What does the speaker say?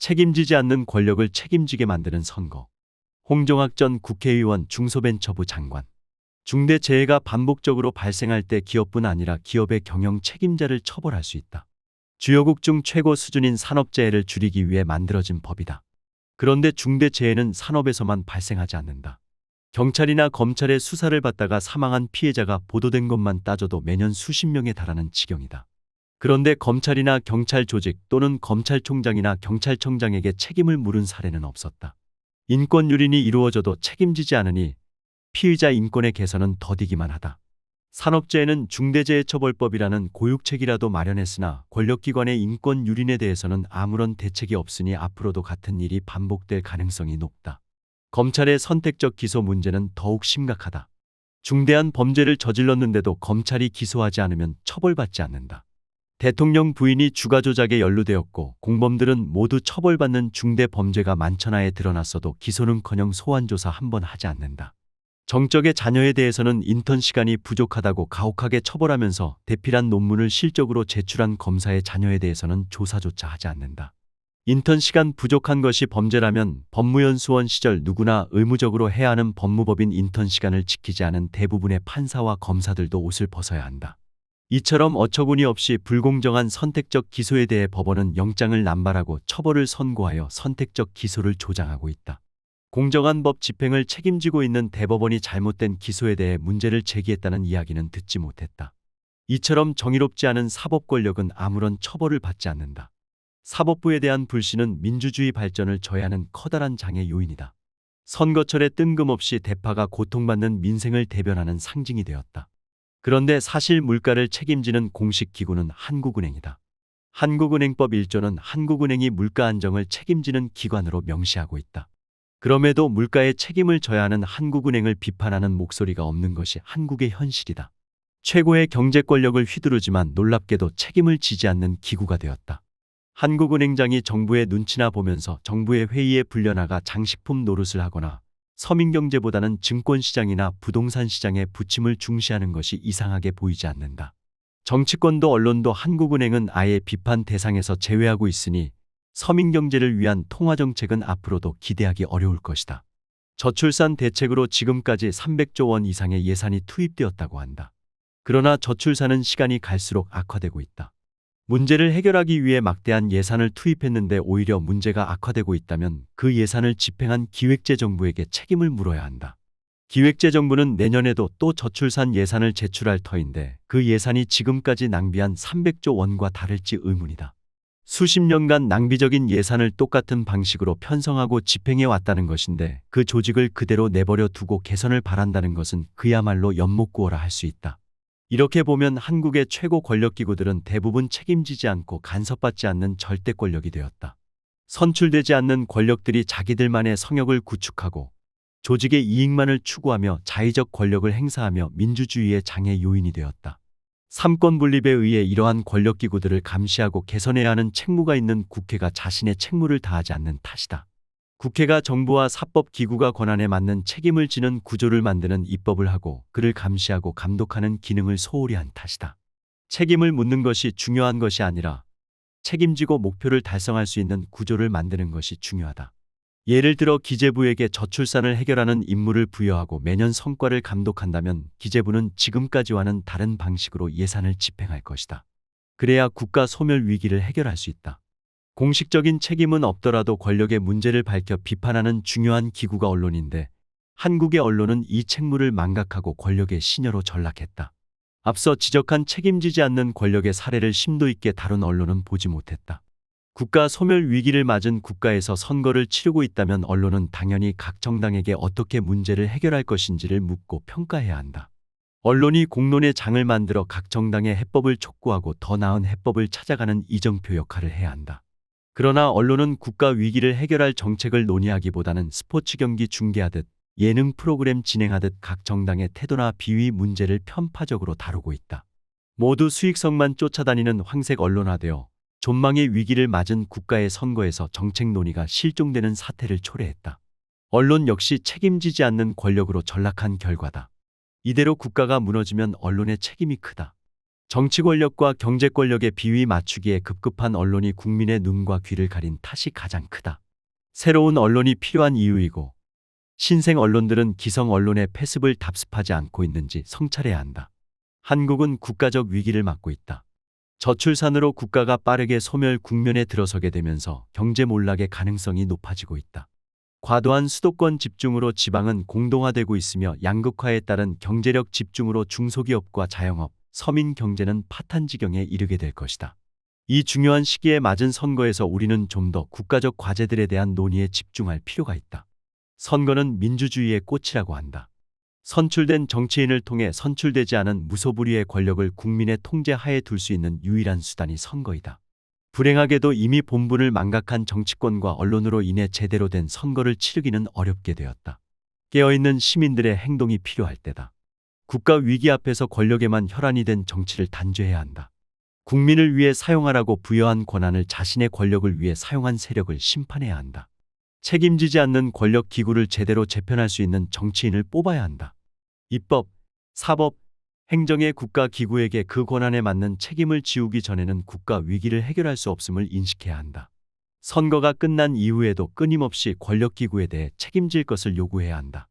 책임지지 않는 권력을 책임지게 만드는 선거. 홍종학 전 국회의원 중소벤처부 장관. 중대재해가 반복적으로 발생할 때 기업뿐 아니라 기업의 경영 책임자를 처벌할 수 있다. 주요국 중 최고 수준인 산업재해를 줄이기 위해 만들어진 법이다. 그런데 중대재해는 산업에서만 발생하지 않는다. 경찰이나 검찰의 수사를 받다가 사망한 피해자가 보도된 것만 따져도 매년 수십 명에 달하는 지경이다. 그런데 검찰이나 경찰 조직 또는 검찰총장이나 경찰청장에게 책임을 물은 사례는 없었다. 인권 유린이 이루어져도 책임지지 않으니 피의자 인권의 개선은 더디기만 하다. 산업재해는 중대재해처벌법이라는 고육책이라도 마련했으나 권력기관의 인권 유린에 대해서는 아무런 대책이 없으니 앞으로도 같은 일이 반복될 가능성이 높다. 검찰의 선택적 기소 문제는 더욱 심각하다. 중대한 범죄를 저질렀는데도 검찰이 기소하지 않으면 처벌받지 않는다. 대통령 부인이 주가 조작에 연루되었고 공범들은 모두 처벌받는 중대 범죄가 만천하에 드러났어도 기소는커녕 소환조사 한 번 하지 않는다. 정적의 자녀에 대해서는 인턴 시간이 부족하다고 가혹하게 처벌하면서 대필한 논문을 실적으로 제출한 검사의 자녀에 대해서는 조사조차 하지 않는다. 인턴 시간 부족한 것이 범죄라면 법무연수원 시절 누구나 의무적으로 해야 하는 법무법인 인턴 시간을 지키지 않은 대부분의 판사와 검사들도 옷을 벗어야 한다. 이처럼 어처구니 없이 불공정한 선택적 기소에 대해 법원은 영장을 남발하고 처벌을 선고하여 선택적 기소를 조장하고 있다. 공정한 법 집행을 책임지고 있는 대법원이 잘못된 기소에 대해 문제를 제기했다는 이야기는 듣지 못했다. 이처럼 정의롭지 않은 사법 권력은 아무런 처벌을 받지 않는다. 사법부에 대한 불신은 민주주의 발전을 저해하는 커다란 장애 요인이다. 선거철에 뜬금없이 대파가 고통받는 민생을 대변하는 상징이 되었다. 그런데 사실 물가를 책임지는 공식 기구는 한국은행이다. 한국은행법 1조는 한국은행이 물가 안정을 책임지는 기관으로 명시하고 있다. 그럼에도 물가에 책임을 져야 하는 한국은행을 비판하는 목소리가 없는 것이 한국의 현실이다. 최고의 경제 권력을 휘두르지만 놀랍게도 책임을 지지 않는 기구가 되었다. 한국은행장이 정부의 눈치나 보면서 정부의 회의에 불려나가 장식품 노릇을 하거나 서민경제보다는 증권시장이나 부동산 시장의 부침을 중시하는 것이 이상하게 보이지 않는다. 정치권도 언론도 한국은행은 아예 비판 대상에서 제외하고 있으니 서민경제를 위한 통화정책은 앞으로도 기대하기 어려울 것이다. 저출산 대책으로 지금까지 300조 원 이상의 예산이 투입되었다고 한다. 그러나 저출산은 시간이 갈수록 악화되고 있다. 문제를 해결하기 위해 막대한 예산을 투입했는데 오히려 문제가 악화되고 있다면 그 예산을 집행한 기획재정부에게 책임을 물어야 한다. 기획재정부는 내년에도 또 저출산 예산을 제출할 터인데 그 예산이 지금까지 낭비한 300조 원과 다를지 의문이다. 수십 년간 낭비적인 예산을 똑같은 방식으로 편성하고 집행해 왔다는 것인데 그 조직을 그대로 내버려 두고 개선을 바란다는 것은 그야말로 연못구어라 할 수 있다. 이렇게 보면 한국의 최고 권력기구들은 대부분 책임지지 않고 간섭받지 않는 절대 권력이 되었다. 선출되지 않는 권력들이 자기들만의 성역을 구축하고 조직의 이익만을 추구하며 자의적 권력을 행사하며 민주주의의 장애 요인이 되었다. 삼권 분립에 의해 이러한 권력기구들을 감시하고 개선해야 하는 책무가 있는 국회가 자신의 책무를 다하지 않는 탓이다. 국회가 정부와 사법기구가 권한에 맞는 책임을 지는 구조를 만드는 입법을 하고 그를 감시하고 감독하는 기능을 소홀히 한 탓이다. 책임을 묻는 것이 중요한 것이 아니라 책임지고 목표를 달성할 수 있는 구조를 만드는 것이 중요하다. 예를 들어 기재부에게 저출산을 해결하는 임무를 부여하고 매년 성과를 감독한다면 기재부는 지금까지와는 다른 방식으로 예산을 집행할 것이다. 그래야 국가 소멸 위기를 해결할 수 있다. 공식적인 책임은 없더라도 권력의 문제를 밝혀 비판하는 중요한 기구가 언론인데 한국의 언론은 이 책무를 망각하고 권력의 시녀로 전락했다. 앞서 지적한 책임지지 않는 권력의 사례를 심도 있게 다룬 언론은 보지 못했다. 국가 소멸 위기를 맞은 국가에서 선거를 치르고 있다면 언론은 당연히 각 정당에게 어떻게 문제를 해결할 것인지를 묻고 평가해야 한다. 언론이 공론의 장을 만들어 각 정당의 해법을 촉구하고 더 나은 해법을 찾아가는 이정표 역할을 해야 한다. 그러나 언론은 국가 위기를 해결할 정책을 논의하기보다는 스포츠 경기 중계하듯 예능 프로그램 진행하듯 각 정당의 태도나 비위 문제를 편파적으로 다루고 있다. 모두 수익성만 쫓아다니는 황색 언론화되어 존망의 위기를 맞은 국가의 선거에서 정책 논의가 실종되는 사태를 초래했다. 언론 역시 책임지지 않는 권력으로 전락한 결과다. 이대로 국가가 무너지면 언론의 책임이 크다. 정치 권력과 경제 권력의 비위 맞추기에 급급한 언론이 국민의 눈과 귀를 가린 탓이 가장 크다. 새로운 언론이 필요한 이유이고 신생 언론들은 기성 언론의 패습을 답습하지 않고 있는지 성찰해야 한다. 한국은 국가적 위기를 맞고 있다. 저출산으로 국가가 빠르게 소멸 국면에 들어서게 되면서 경제 몰락의 가능성이 높아지고 있다. 과도한 수도권 집중으로 지방은 공동화되고 있으며 양극화에 따른 경제력 집중으로 중소기업과 자영업, 서민 경제는 파탄 지경에 이르게 될 것이다. 이 중요한 시기에 맞은 선거에서 우리는 좀 더 국가적 과제들에 대한 논의에 집중할 필요가 있다. 선거는 민주주의의 꽃이라고 한다. 선출된 정치인을 통해 선출되지 않은 무소불위의 권력을 국민의 통제 하에 둘 수 있는 유일한 수단이 선거이다. 불행하게도 이미 본분을 망각한 정치권과 언론으로 인해 제대로 된 선거를 치르기는 어렵게 되었다. 깨어있는 시민들의 행동이 필요할 때다. 국가 위기 앞에서 권력에만 혈안이 된 정치를 단죄해야 한다. 국민을 위해 사용하라고 부여한 권한을 자신의 권력을 위해 사용한 세력을 심판해야 한다. 책임지지 않는 권력 기구를 제대로 재편할 수 있는 정치인을 뽑아야 한다. 입법, 사법, 행정의 국가 기구에게 그 권한에 맞는 책임을 지우기 전에는 국가 위기를 해결할 수 없음을 인식해야 한다. 선거가 끝난 이후에도 끊임없이 권력 기구에 대해 책임질 것을 요구해야 한다.